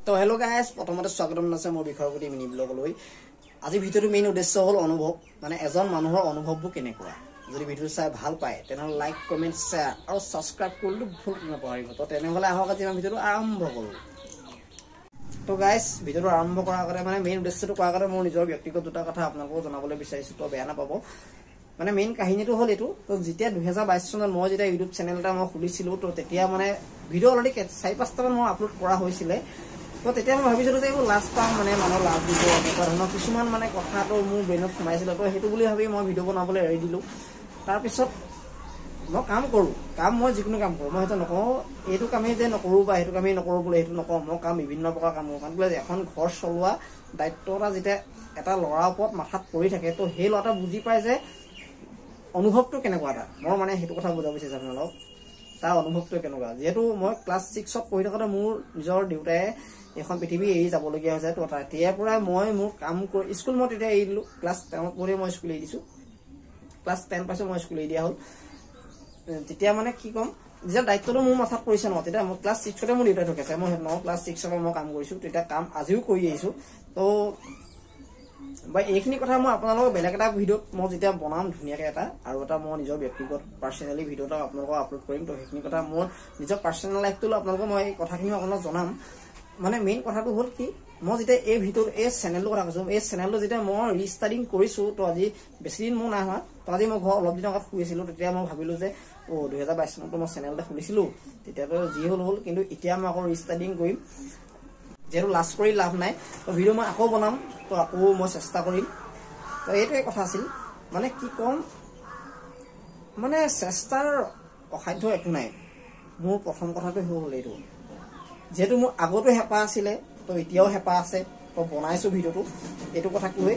তো hello' guys, প্ৰথমতে স্বাগতম আছে মোৰ বিষয়ৰ প্ৰতি মিনি ব্লগলৈ। আজি ভিডিঅ'টো মেইন উদ্দেশ্য হ'ল অনুভৱ, মানে এজন মানুহৰ অনুভৱবোৰ কেনেকুৱা। যদি ভিডিঅ'টো চাই ভাল পায় তেনেহ'লে লাইক, কমেণ্ট, শ্বেয়াৰ আৰু ছাবস্ক্ৰাইব কৰিলে ভুল নাপাহৰিব। তো তেনেহ'লে আহক আজি আমি ভিডিঅ'টো আৰম্ভ কৰোঁ। তো গাইজ, ভিডিঅ'টো আৰম্ভ কৰাৰ আগতে মানে মেইন উদ্দেশ্যটো কোৱাৰ আগতে মোৰ নিজৰ ব্যক্তিগত দুটা কথা আপোনালোকক জনাবলৈ বিচাৰিছোঁ, তো বেয়া নাপাব। মানে মেইন কাহিনীটো হ'ল এইটো, তো যেতিয়া 2022 চনত মই যেতিয়া ইউটিউব চেনেল এটা মই খুলিছিলোঁ, তো তেতিয়া মানে ভিডিঅ' অলৰেডি 4-5টামান মই আপলোড কৰা হৈছিলে। তো তেতিয়া মই ভাবিছিলোঁ যে এইবোৰ লাজ পাম, মানে মানুহৰ লাভ দিব, এনেকুৱা ধৰণৰ কিছুমান মানে কথাটো মোৰ ব্ৰেইনত সোমাইছিলে। তো সেইটো বুলি ভাবি মই ভিডিঅ' বনাবলৈ এৰি দিলোঁ। তাৰপিছত মই কাম কৰোঁ, মই যিকোনো কাম কৰোঁ, মই সেইটো নকওঁ এইটো কামেই যে নকৰোঁ বা সেইটো কামেই নকৰোঁ বোলে, সেইটো নকওঁ। মই কাম বিভিন্ন প্ৰকাৰ কাম কৰোঁ, কাৰণ বোলে এখন ঘৰ চলোৱা দায়িত্ব এটা যেতিয়া এটা ল'ৰাৰ ওপৰত মাথাত পৰি থাকে, তো সেই ল'ৰাটা বুজি পায় যে অনুভৱটো কেনেকুৱা এটা। মই মানে সেইটো কথা বুজাব বিচাৰিছোঁ আপোনালোকক, তাৰ অনুভৱটো কেনেকুৱা। যিহেতু মই ক্লাছ 6ত পঢ়ি থাকোঁতে মোৰ নিজৰ দেউতাই এখন পৃথিৱী এৰি যাবলগীয়া হৈছে। তো তেতিয়াৰ পৰাই মই মোৰ কাম কৰি স্কুল মই তেতিয়া এৰি দিলোঁ। ক্লাছ 10ত পঢ়ি মই স্কুল এৰি দিছোঁ। ক্লাছ 10 পাইছোঁ মই স্কুল এৰি দিয়া হ'ল। তেতিয়া মানে কি ক'ম, যেতিয়া দায়িত্বটো মোৰ মাথাত পৰিছে ন, তেতিয়া মই ক্লাছ 6তে মোৰ দেউতাই ঢুকাইছে। মই ক্লাছ 6ৰ পৰা মই কাম কৰিছোঁ, তেতিয়া কাম আজিও কৰি আহিছোঁ। তো বা এইখিনি কথা মই আপোনালোকক বেলেগ এটা ভিডিঅ'ত মই যেতিয়া বনাম ধুনীয়াকৈ এটা, আৰু এটা মই নিজৰ ব্যক্তিগত পাৰ্চনেলি ভিডিঅ' এটা আপোনালোকক আপলোড কৰিম। তো সেইখিনি কথা মোৰ নিজৰ পাৰ্চনেল লাইফটো আপোনালোকক মই এই কথাখিনি আপোনালোকক জনাম। মানে মেইন কথাটো হ'ল কি, মই যেতিয়া এই ভিডিঅ'টো এই চেনেলটোৰ কথা কৈছোঁ, এই চেনেলটো যেতিয়া মই ৰিষ্টাৰ্টিং কৰিছোঁ, তো আজি বেছি দিন মোৰ নাই হোৱা। তো আজি মই ঘৰ অলপ দিনৰ আগত শুই আছিলোঁ, তেতিয়া মই ভাবিলোঁ যে 2022 চনতো মই চেনেল এটা খুলিছিলোঁ, তেতিয়াতো যি হ'ল হ'ল, কিন্তু এতিয়া মই আকৌ ৰিষ্টাৰ্টিং কৰিম। যিহেতু লাজ কৰি লাভ নাই, তো ভিডিঅ' মই আকৌ বনাম, তো আকৌ মই চেষ্টা কৰিম। তো এইটোৱে কথা আছিল, মানে কি ক'ম, মানে চেষ্টাৰ অসাধ্য একো নাই। মোৰ প্ৰথম কথাটো হ'ল এইটো, যিহেতু মোৰ আগতো হেঁপাহ আছিলে, তো এতিয়াও হেঁপাহ আছে, তো বনাইছোঁ ভিডিঅ'টো এইটো কথা কৈ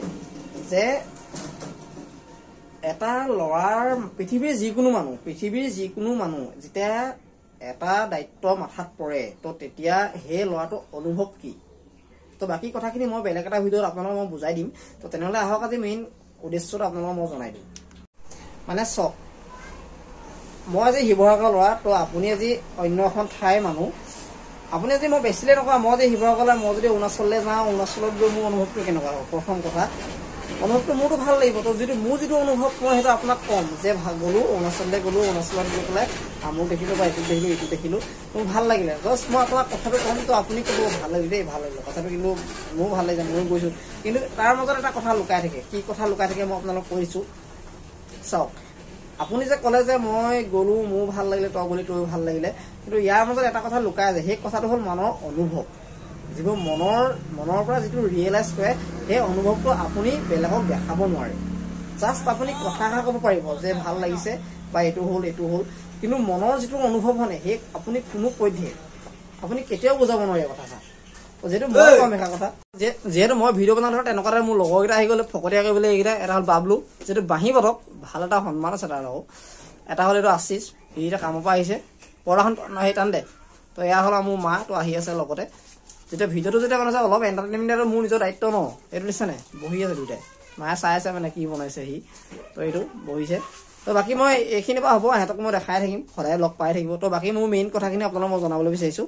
যে এটা ল'ৰাৰ পৃথিৱীৰ যিকোনো মানুহ যেতিয়া এটা দায়িত্ব মাথাত পৰে, তো তেতিয়া সেই ল'ৰাটোৰ অনুভৱ কি। তো বাকী কথাখিনি মই বেলেগ এটা ভিডিঅ'ত আপোনালোকক মই বুজাই দিম। তো তেনেহ'লে আহক আজি মেইন উদ্দেশ্যটো আপোনালোকক মই জনাই দিম। মানে চাওক, মই আজি শিৱসাগৰ ল'ৰা, তো আপুনি আজি অন্য এখন ঠাইৰ মানুহ। আপুনি যদি মই বেছিলে নকওঁ, মই যে শিৱসাগৰলৈ মই যদি অৰুণাচললৈ যাওঁ, অৰুণাচলত গৈ মোৰ অনুভৱটো কেনেকুৱা হ'ব। প্ৰথম কথা, অনুভৱটো মোৰতো ভাল লাগিব। তো মোৰ যিটো অনুভৱ মই সেইটো আপোনাক ক'ম যে গ'লোঁ অৰুণাচললৈ, অৰুণাচলত গৈ পেলাই আমুক দেখিলোঁ বা এইটো দেখিলোঁ, মোৰ ভাল লাগিলে। জাষ্ট মই আপোনাক কথাটো ক'ম, তো আপুনি ক'ব ভাল লাগিলে দেই, ভাল লাগিলে কথাটো, কিন্তু মোৰো ভাল লাগিছে, ময়ো গৈছোঁ। কিন্তু তাৰ মাজত এটা কথা লুকাই থাকে। কি কথা লুকাই থাকে মই আপোনালোক কৈছোঁ। চাওক, আপুনি যে ক'লে যে মই গ'লোঁ, মোৰ ভাল লাগিলে, তই গ'লি তোৰ ভাল লাগিলে, কিন্তু ইয়াৰ মাজত এটা কথা লুকাই আছে। সেই কথাটো হ'ল মনৰ অনুভৱ। যিবোৰ মনৰ পৰা যিটো ৰিয়েলাইজ কৰে, সেই অনুভৱটো আপুনি বেলেগক দেখাব নোৱাৰে। জাষ্ট আপুনি কথা ক'ব পাৰিব যে ভাল লাগিছে বা এইটো হ'ল, কিন্তু মনৰ যিটো অনুভৱ হয় সেই আপুনি কোনো পধ্যে আপুনি কেতিয়াও বুজাব নোৱাৰে কথাষাৰ। যিহেতু মই কম এষাৰ কথা, যিহেতু মই ভিডিঅ' বনাওঁ ধৰক তেনেকুৱা মোৰ লগৰকেইটা আহি গ'লে ফকতীয়া কৰিবলৈ এইকেইটা। এটা হ'ল বাবলু, যিহেতু বাঁহী বাদক, ভাল এটা সন্মান আছে তাৰ লগত। এটা হ'ল এইটো আশিষ, এইকেইটা কামৰ পৰা আহিছে, পঢ়াখন সেই টান দে। তো এয়া হ'ল মোৰ মা, তো আহি আছে লগতে। যেতিয়া ভিডিঅ'টো যেতিয়া বনাইছে অলপ এণ্টাৰটেইনমেণ্ট মোৰ নিজৰ দায়িত্ব ন, এইটো নিশ্চয় নাই। বহি আছে দুয়োটাই, মায়ে চাই আছে মানে কি বনাইছে সি। তো এইটো বহিছে। তো বাকী মই এইখিনি পৰা হ'ব, সিহঁতক মই দেখাই থাকিম, সদায় লগ পাই থাকিব। তো বাকী মোৰ মেইন কথাখিনি আপোনালোকক মই জনাবলৈ বিচাৰিছোঁ।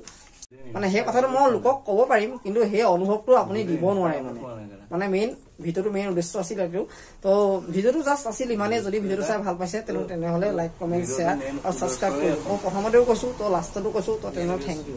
মানে সেই কথাটো মই লোকক ক'ব পাৰিম, কিন্তু সেই অনুভৱটো আপুনি দিব নোৱাৰে। মানে মেইন ভিডিঅ'টো মেইন উদ্দেশ্য আছিল এইটো। তো ভিডিঅ'টো জাষ্ট আছিল ইমানেই। যদি ভিডিঅ'টো চাই ভাল পাইছে তেনেহ'লে লাইক, কমেণ্ট, শ্বেয়াৰ আৰু ছাবস্ক্ৰাইব কৰিব। মই প্ৰথমতেও কৈছোঁ, তো লাষ্টতো কৈছোঁ, তো তেনেহ'লে থেংক ইউ।